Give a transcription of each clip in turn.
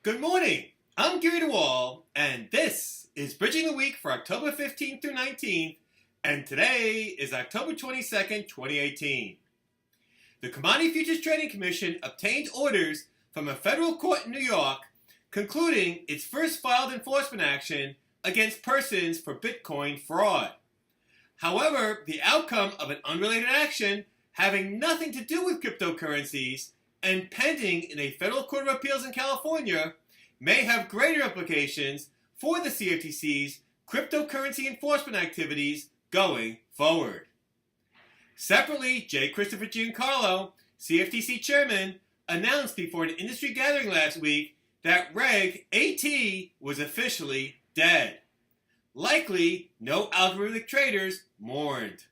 Good morning. I'm DeWaal, and this is Bridging the Week for October 15th through 19th, and today is October 22nd, 2018. The Commodity Futures Trading Commission obtained orders from a federal court in New York concluding its first filed enforcement action against persons for Bitcoin fraud. However, the outcome of an unrelated action having nothing to do with cryptocurrencies and pending in a federal court of appeals in California may have greater implications for the CFTC's cryptocurrency enforcement activities going forward. Separately, J. Christopher Giancarlo, CFTC chairman, announced before an industry gathering last week that Reg AT was officially dead. Likely, no algorithmic traders mourned.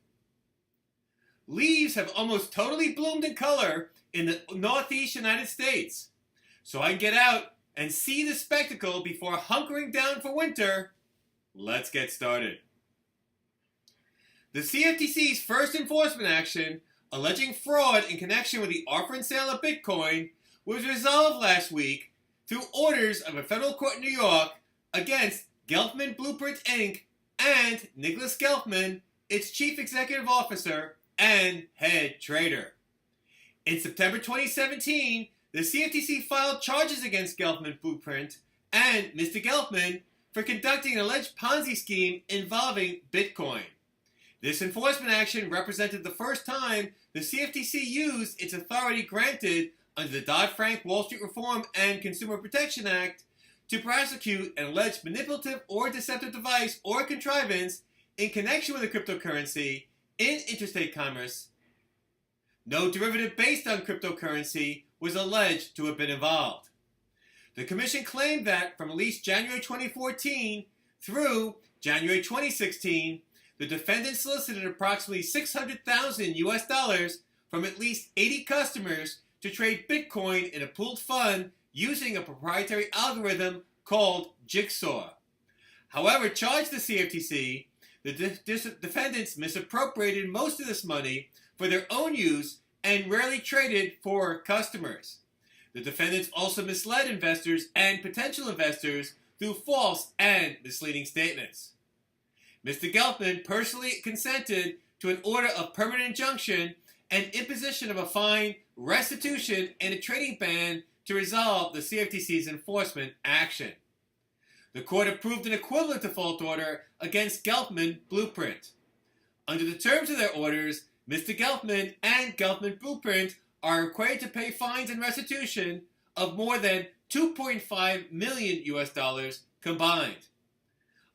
Leaves have almost totally bloomed in color in the Northeast United States. So I can get out and see the spectacle before hunkering down for winter. Let's get started. The CFTC's first enforcement action alleging fraud in connection with the offer and sale of Bitcoin was resolved last week through orders of a federal court in New York against Gelfman Blueprint Inc. and Nicholas Gelfman, its chief executive officer and head trader. In September 2017, the CFTC filed charges against Gelfman Blueprint and Mr. Gelfman for conducting an alleged Ponzi scheme involving Bitcoin. This enforcement action represented the first time the CFTC used its authority granted under the Dodd-Frank Wall Street Reform and Consumer Protection Act to prosecute an alleged manipulative or deceptive device or contrivance in connection with a cryptocurrency in interstate commerce. No derivative based on cryptocurrency was alleged to have been involved. The Commission claimed that from at least January 2014 through January 2016, the defendant solicited approximately $600,000 US from at least 80 customers to trade Bitcoin in a pooled fund using a proprietary algorithm called Jigsaw. However, charged the CFTC, the defendants misappropriated most of this money for their own use and rarely traded for customers. The defendants also misled investors and potential investors through false and misleading statements. Mr. Gelfman personally consented to an order of permanent injunction and imposition of a fine, restitution, and a trading ban to resolve the CFTC's enforcement action. The court approved an equivalent default order against Gelfman Blueprint. Under the terms of their orders, Mr. Gelfman and Gelfman Blueprint are required to pay fines and restitution of more than $2.5 million US combined.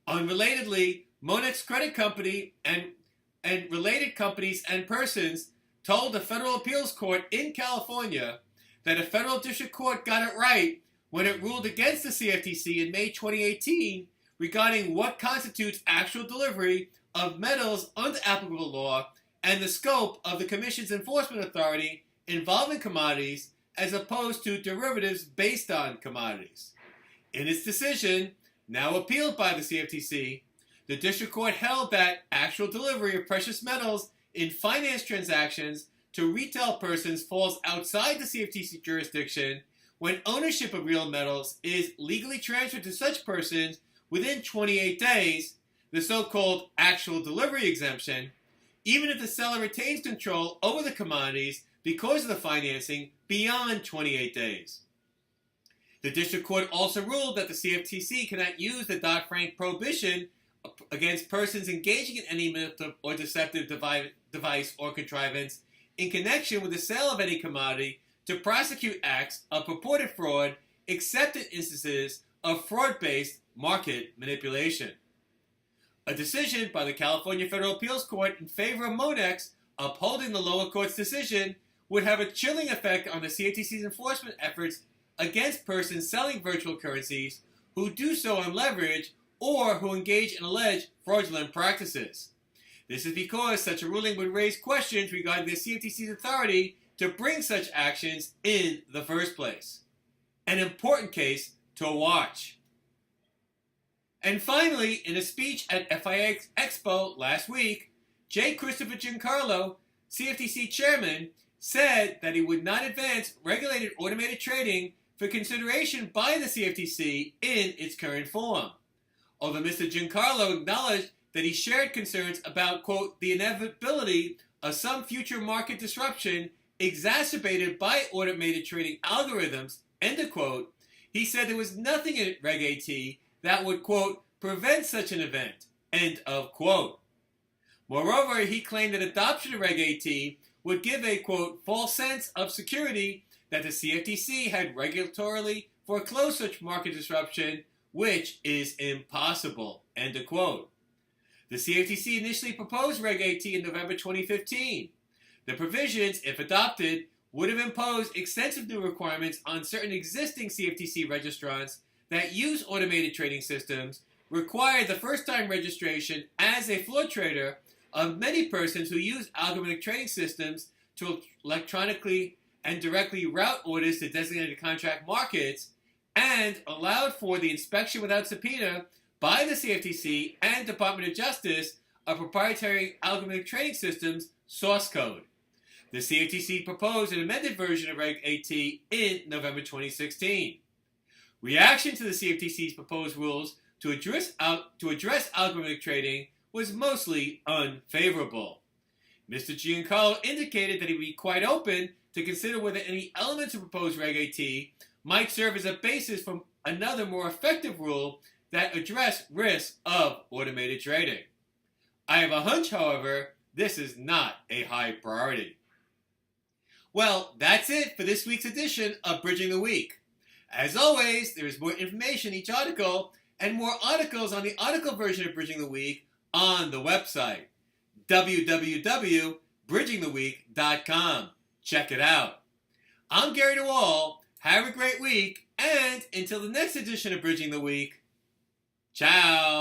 Unrelatedly, Monex Credit Company and related companies and persons told the Federal Appeals Court in California that a federal district court got it right when it ruled against the CFTC in May 2018 regarding what constitutes actual delivery of metals under applicable law and the scope of the Commission's enforcement authority involving commodities as opposed to derivatives based on commodities. In its decision, now appealed by the CFTC, the District Court held that actual delivery of precious metals in finance transactions to retail persons falls outside the CFTC jurisdiction when ownership of real metals is legally transferred to such persons within 28 days, the so-called actual delivery exemption, even if the seller retains control over the commodities because of the financing beyond 28 days. The District Court also ruled that the CFTC cannot use the Dodd-Frank prohibition against persons engaging in any manipulative or deceptive device or contrivance in connection with the sale of any commodity to prosecute acts of purported fraud except in instances of fraud-based market manipulation. A decision by the California Federal Appeals Court in favor of Monex upholding the lower court's decision would have a chilling effect on the CFTC's enforcement efforts against persons selling virtual currencies who do so on leverage or who engage in alleged fraudulent practices. This is because such a ruling would raise questions regarding the CFTC's authority to bring such actions in the first place. An important case to watch. And finally, in a speech at FIA Expo last week, J. Christopher Giancarlo, CFTC chairman, said that he would not advance regulated automated trading for for consideration by the CFTC in its current form. Although Mr. Giancarlo acknowledged that he shared concerns about, quote, the inevitability of some future market disruption exacerbated by automated trading algorithms, end of quote, he said there was nothing in Reg AT that would, quote, prevent such an event, end of quote. Moreover, he claimed that adoption of Reg AT would give a, quote, false sense of security that the CFTC had regulatorily foreclosed such market disruption, which is impossible, end of quote. The CFTC initially proposed Reg AT in November 2015. The provisions, if adopted, would have imposed extensive new requirements on certain existing CFTC registrants that use automated trading systems, required the first-time registration as a floor trader of many persons who use algorithmic trading systems to electronically and directly route orders to designated contract markets, and allowed for the inspection without subpoena by the CFTC and Department of Justice of proprietary algorithmic trading systems source code. The CFTC proposed an amended version of Reg AT in November 2016. Reaction to the CFTC's proposed rules to address algorithmic trading was mostly unfavorable. Mr. Giancarlo indicated that he would be quite open to consider whether any elements of proposed Reg AT might serve as a basis for another more effective rule that address risks of automated trading. I have a hunch, however, this is not a high priority. Well, that's it for this week's edition of Bridging the Week. As always, there is more information in each article and more articles on the article version of Bridging the Week on the website, www.bridgingtheweek.com. Check it out. I'm Gary DeWaal. Have a great week, and until the next edition of Bridging the Week, ciao.